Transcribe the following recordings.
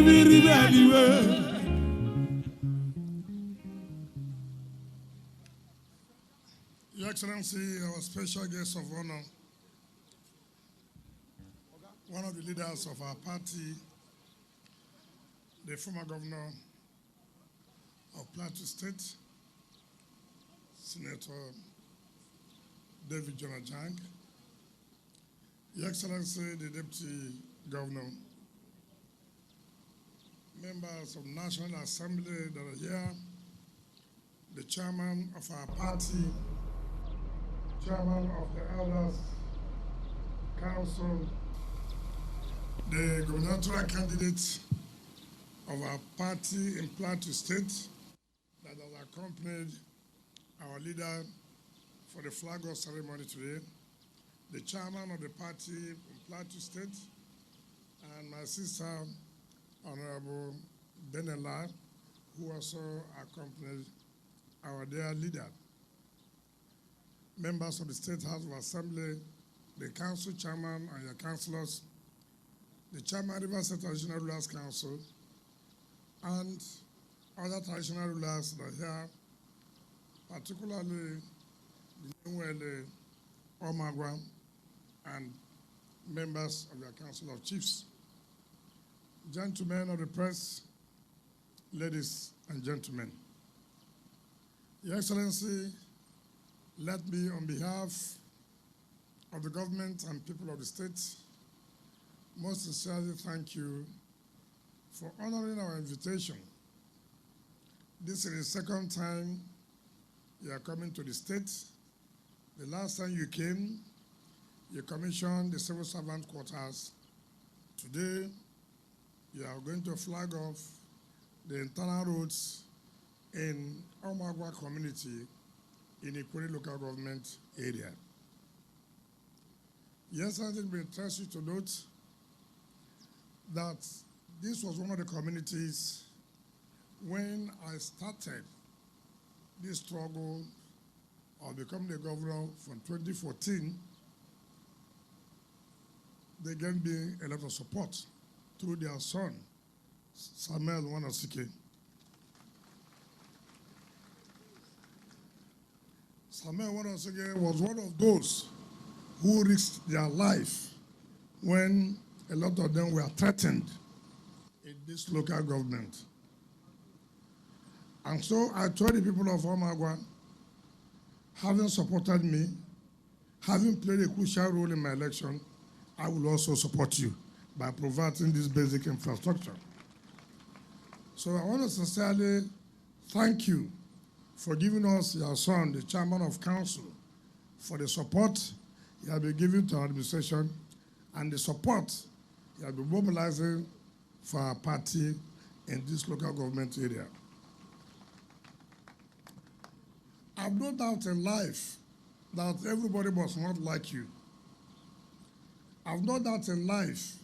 Your Excellency, our special guest of honor, one of the leaders of our party, the former governor of Plateau State, Senator David Jonah-Jang, Your Excellency, the Deputy Governor, members of National Assembly that are here, the chairman of our party, chairman of the Elders Council, the gubernatorial candidate of our party in Plateau State that has accompanied our leader for the flag off ceremony today, the chairman of the party in Plateau State, and my sister, Honorable Benela, who also accompanied our dear leader. Members of the State House of Assembly, the council chairman and your councillors, the chairman of the River State Traditional Rulers Council, and other traditional rulers that are here, particularly the Nwele, Omagwa, and members of your Council of Chiefs. Gentlemen of the press, ladies and gentlemen, Your Excellency, let me, on behalf of the government and people of the state, most sincerely thank you for honoring our invitation. This is the second time you are coming to the state. The last time you came, you commissioned the civil servant quarters. Today, you are going to flag off the internal roads in Omagwa community in Ikwere local government area. Yes, I think it will interest you to note that this was one of the communities when I started this struggle of becoming the governor from 2014. They gave me a lot of support through their son, Samuel Wanasike. Samuel Wanasike was one of those who risked their life when a lot of them were threatened in this local government. And so I told the people of Omagwa, having supported me, having played a crucial role in my election, I will also support you by providing this basic infrastructure. So I want to sincerely thank you for giving us your son, the chairman of council, for the support he has been giving to our administration and the support he has been mobilizing for our party in this local government area. I have no doubt in life that everybody must not like you. I have no doubt in life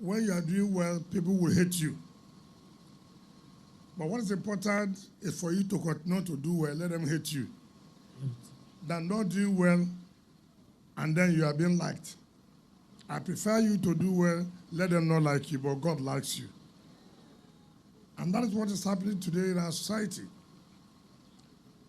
when you are doing well, people will hate you. But what is important is for you to continue to do well, let them hate you, than not do well and then you are being liked. I prefer you to do well, let them not like you, but God likes you. And that is what is happening today in our society.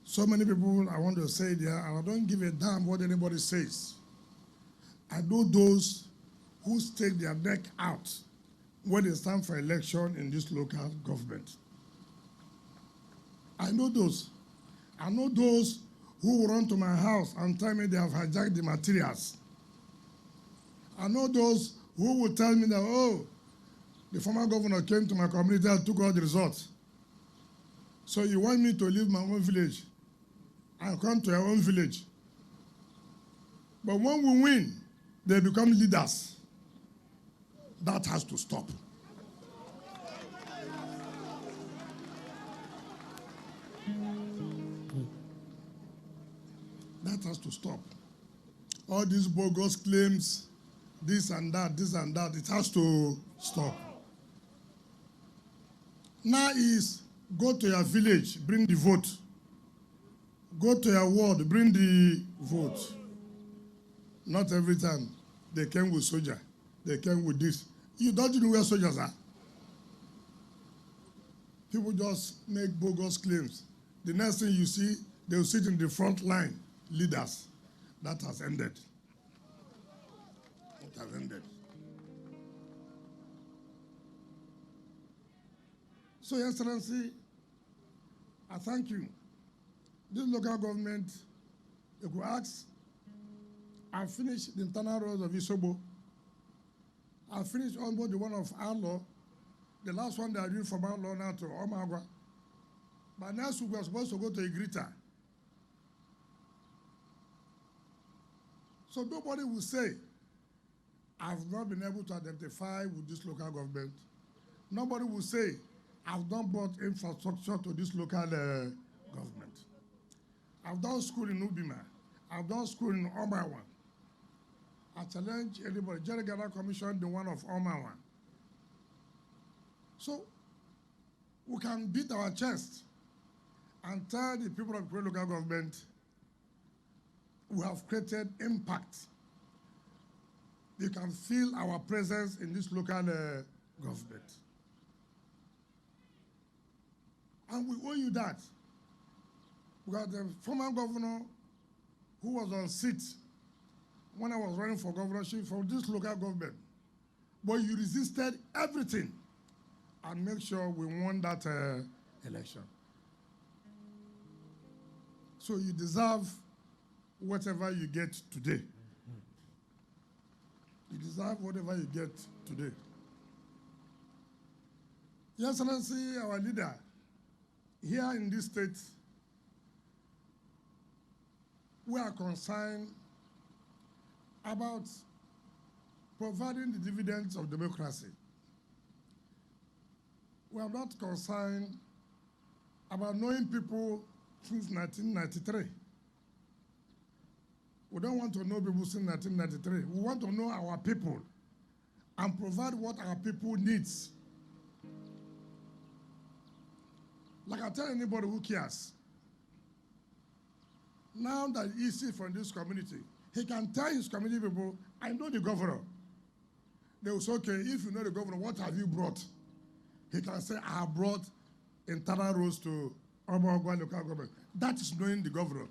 So many people, I want to say there, and I don't give a damn what anybody says. I know those who stake their neck out when it's time for election in this local government. I know those. I know those who will run to my house and tell me they have hijacked the materials. I know those who will tell me that, oh, the former governor came to my community and took all the results. So you want me to leave my own village and come to your own village. But when we win, they become leaders. That has to stop. That has to stop. All these bogus claims, this and that, it has to stop. Now is go to your village, bring the vote. Go to your ward, bring the vote. Not every time. They came with soldier. They came with this. You don't know where soldiers are. people just make bogus claims. The next thing you see, they'll sit in the front line, leaders. That has ended. It has ended. So, Your Excellency, I thank you. This local government, you could ask, I finished the internal roads of Isobo. I finished almost the one of Arlo. The last one they are doing from Arlo now to Omagwa. But next week we are supposed to go to Igrita. So nobody will say, I've not been able to identify with this local government. Nobody will say, I've not brought infrastructure to this local government. I've done school in Ubima. I've done school in Omawa. I challenge anybody. Jerry Ghana commissioned the one of Omawa. So we can beat our chest and tell the people of the local government we have created impact. They can feel our presence in this local government. And we owe you that. Because the former governor who was on seat when I was running for governorship for this local government, but you resisted everything and make sure we won that election. So you deserve whatever you get today. You deserve whatever you get today. Your Excellency, our leader, here in this state, we are concerned about providing the dividends of democracy. We are not concerned about knowing people since 1993. We don't want to know people since 1993. We want to know our people and provide what our people needs. Like I tell anybody who cares, now that he's from this community, he can tell his community people, I know the governor. They will say, okay, if you know the governor, what have you brought? He can say, I have brought internal roads to Omagwa local government. That is knowing the governor.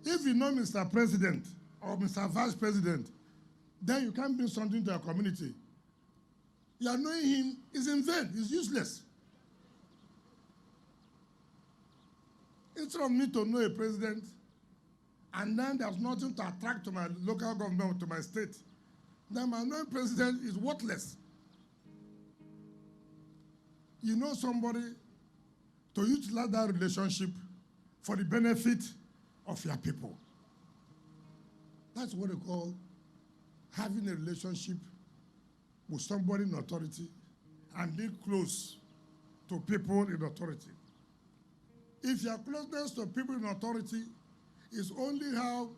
If you know Mr. President or Mr. Vice President, then you can bring something to your community. You are knowing him is in vain, it's useless. Instead of me to know a president, and then there's nothing to attract to my local government, to my state, then my knowing president is worthless. You know somebody to utilize that relationship for the benefit of your people. That's what they call having a relationship with somebody in authority and being close to people in authority. If your closeness to people in authority is only how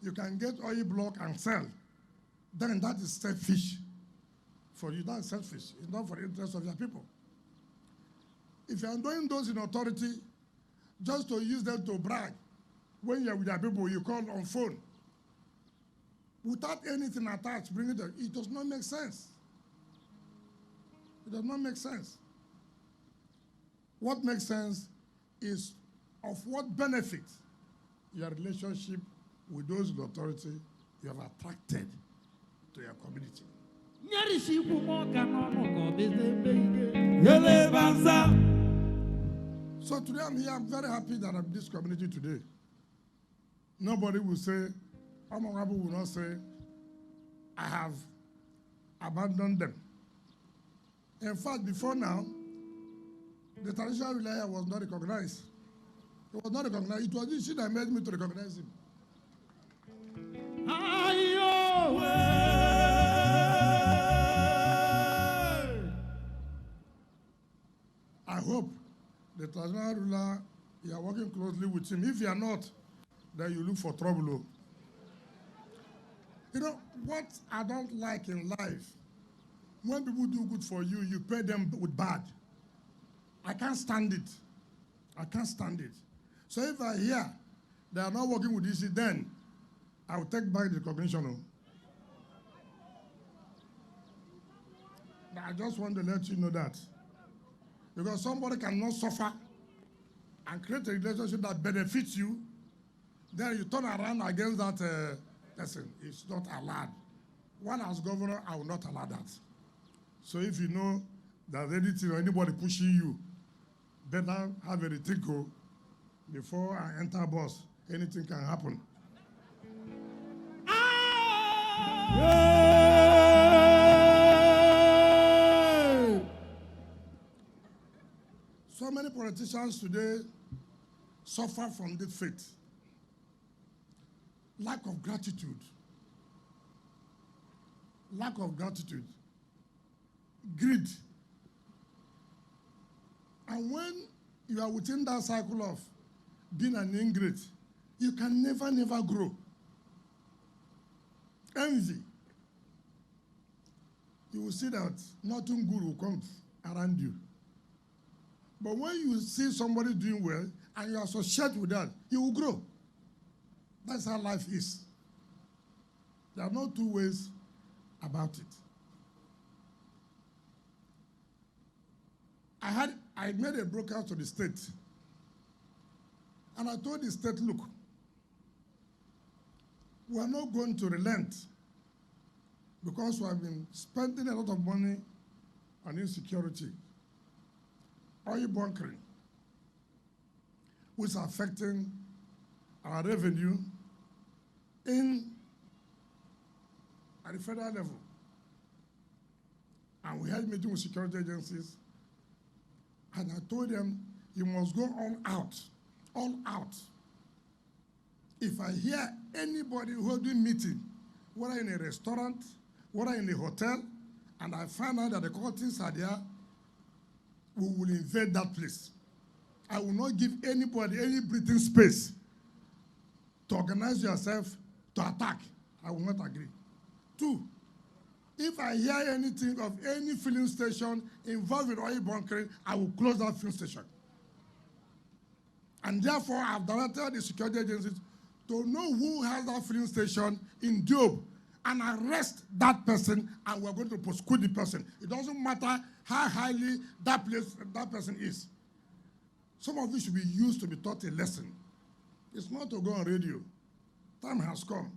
you can get oil block and sell, then that is selfish for you. That's selfish. It's not for the interest of your people. If you are doing those in authority just to use them to brag, when you're with your people, you call on phone, without anything attached, bring it up. It does not make sense. It does not make sense. What makes sense is of what benefit your relationship with those in authority you have attracted to your community. So today I'm here, I'm very happy that I'm in this community today. Nobody will say, Omagabu will not say, I have abandoned them. In fact, before now, the traditional ruler was not recognized. It was not recognized. It was this shit that made me to recognize him. I hope the traditional ruler, you are working closely with him. If you are not, then you look for trouble. You know, what I don't like in life, when people do good for you, you pay them with bad. I can't stand it. I can't stand it. So if I hear they are not working with this, then I will take back the recognition. I just want to let you know that. Because somebody cannot suffer and create a relationship that benefits you, then you turn around against that person. It's not allowed. One as governor, I will not allow that. So if you know that anything or anybody pushing you, better have a rethink before I enter bus. Anything can happen. So many politicians today suffer from this fate. Lack of gratitude. Lack of gratitude. Greed. And when you are within that cycle of being an ingrate, you can never grow. Envy. You will see that nothing good will come around you. But when you see somebody doing well and you associate with that, you will grow. That's how life is. There are no two ways about it. I made a broadcast to the state, and I told the state, look, we are not going to relent because we have been spending a lot of money on insecurity, oil bunkering, which is affecting our revenue at the federal level. And we had meeting with security agencies, and I told them, you must go all out. If I hear anybody holding meeting, whether in a restaurant, whether in a hotel, and I find out that the cultists are there, we will invade that place. I will not give anybody any breathing space to organize yourself to attack. I will not agree. 2, if I hear anything of any filling station involved with oil bunkering, I will close that filling station. And therefore, I have directed the security agencies to know who has that filling station in Job and arrest that person, and we're going to prosecute the person. It doesn't matter how highly that person is. Some of it should be used to be taught a lesson. It's not to go on radio. Time has come.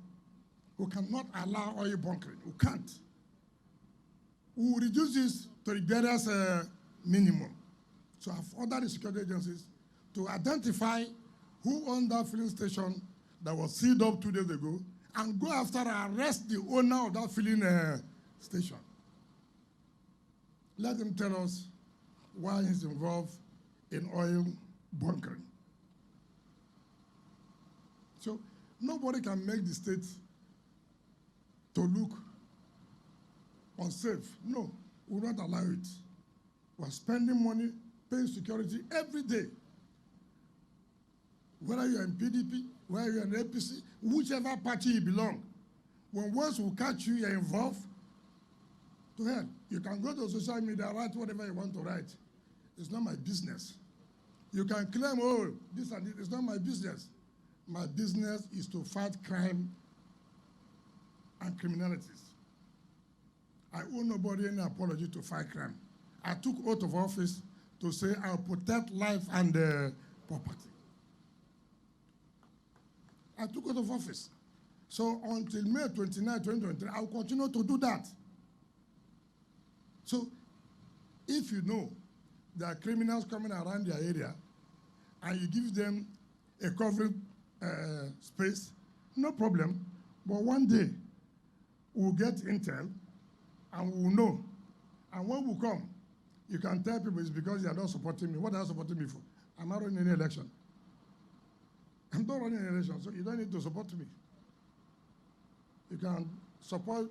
We cannot allow oil bunkering. We can't. We will reduce this to the barest minimum. So I've ordered the security agencies to identify who owned that filling station that was sealed up 2 days ago and go after and arrest the owner of that filling station. Let him tell us why he's involved in oil bunkering. So nobody can make the state to look unsafe. No, we will not allow it. We're spending money, paying security every day. Whether you're in PDP, whether you're in APC, whichever party you belong, when once we catch you, you're involved, to hell. You can go to social media, write whatever you want to write. It's not my business. You can claim, oh, this and this. It's not my business. My business is to fight crime and criminalities. I owe nobody any apology to fight crime. I took oath of office to say I'll protect life and property. I took oath of office. So until May 29, 2023, I'll continue to do that. So if you know there are criminals coming around your area and you give them a covering space, no problem. But one day, we'll get intel and we'll know. And when we come, you can tell people it's because they are not supporting me. What are they supporting me for? I'm not running any election. I'm not running an election, so you don't need to support me. You can support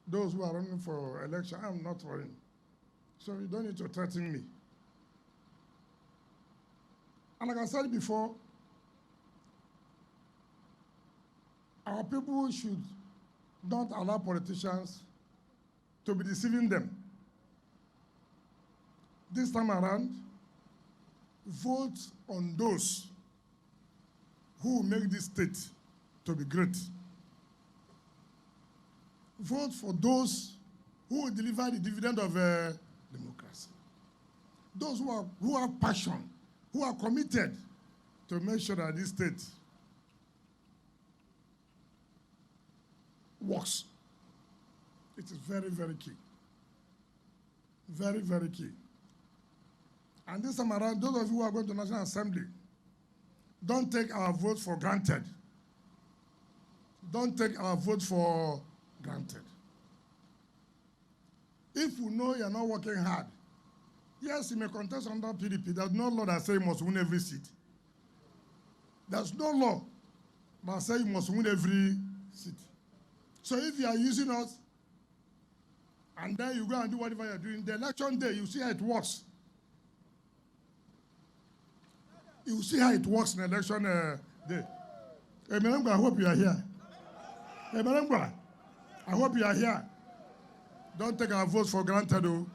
those who are running for election. I'm not running. So you don't need to threaten me. And like I said before, our people should not allow politicians to be deceiving them. This time around, vote on those who will make this state to be great. Vote for those who will deliver the dividend of democracy. those who have passion, who are committed to make sure that this state works. It is very, very key. Very, very key. And this time around, those of you who are going to National Assembly, don't take our vote for granted. Don't take our vote for granted. If you know you're not working hard, yes, you may contest under PDP. There's no law that says you must win every seat. There's no law that says you must win every seat. So if you are using us, and then you go and do whatever you're doing, the election day, you see how it works. You see how it works in election day. Hey, Merengwa, I hope you are here. Hey, Merengwa, I hope you are here. Don't take our votes for granted, though.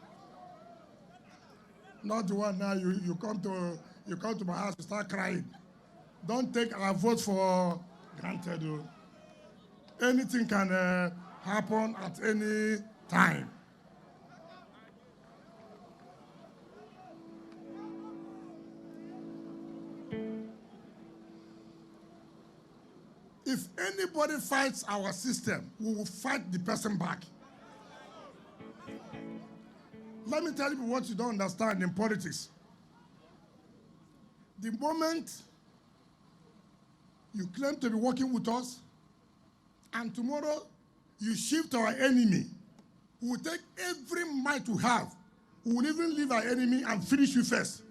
Not the one now you come to my house and start crying. Don't take our votes for granted, though. Anything can happen at any time. If anybody fights our system, we will fight the person back. Let me tell you what you don't understand in politics. The moment you claim to be working with us, and tomorrow you shift our enemy, we will take every might we have. We will even leave our enemy and finish you first.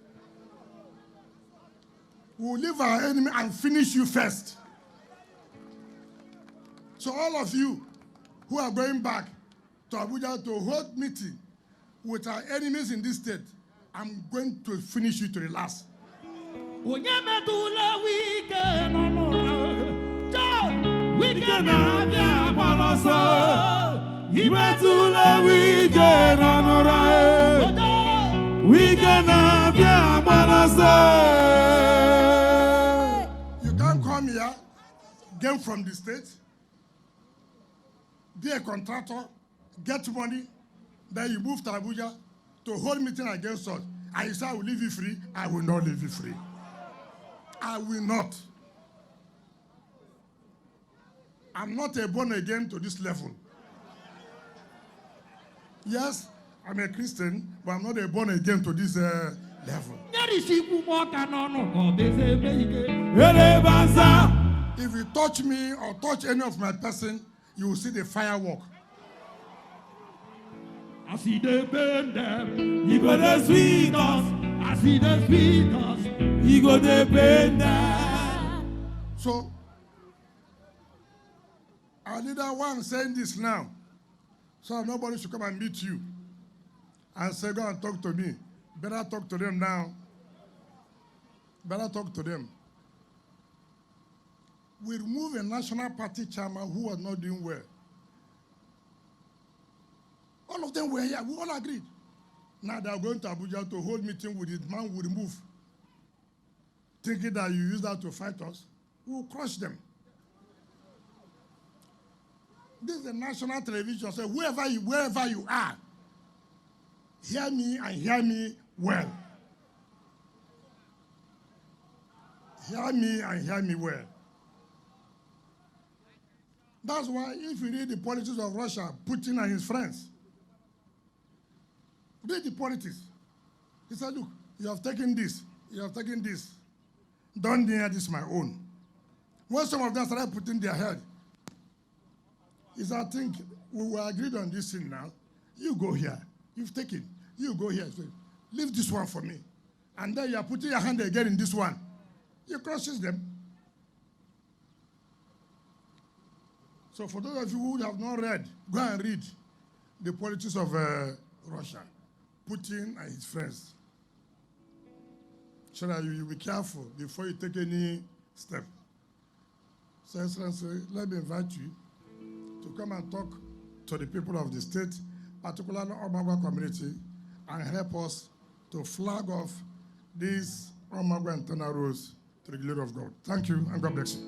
We will leave our enemy and finish you first. So all of you who are going back to Abuja to hold meeting with our enemies in this state, I'm going to finish you to the last. You can't come here, gain from the state, be a contractor, get money, then you move to Abuja to hold meeting against us. And you say, I will leave you free. I will not leave you free. I will not. I'm not a born again to this level. Yes, I'm a Christian, but I'm not a born again to this level. If you touch me or touch any of my person, you will see the firework. I see the burn them, you go the sweet us. I see the sweet us, you go the burn them. So, our leader one saying this now, so nobody should come and meet you and say, go and talk to me. Better talk to them now. Better talk to them. We remove a national party chairman who was not doing well. All of them were here. We all agreed. Now they are going to Abuja to hold meeting with the man we remove. Thinking that you use that to fight us. We will crush them. This is a national television. So wherever you are, hear me and hear me well. Hear me and hear me well. That's why if you read the politics of Russia, Putin and his friends, read the politics. He said, look, you have taken this, you have taken this. Don't deny this my own. When some of them started putting their head, he said, I think we were agreed on this thing now. You go here. You've taken. You go here. So leave this one for me. And then you are putting your hand again in this one. You crushes them. So for those of you who have not read, go and read the politics of Russia, Putin and his friends. So that you be careful before you take any step. So Excellency, let me invite you to come and talk to the people of the state, particularly Omagwa community, and help us to flag off these Omagwa internal rules to the glory of God. Thank you, and God bless you.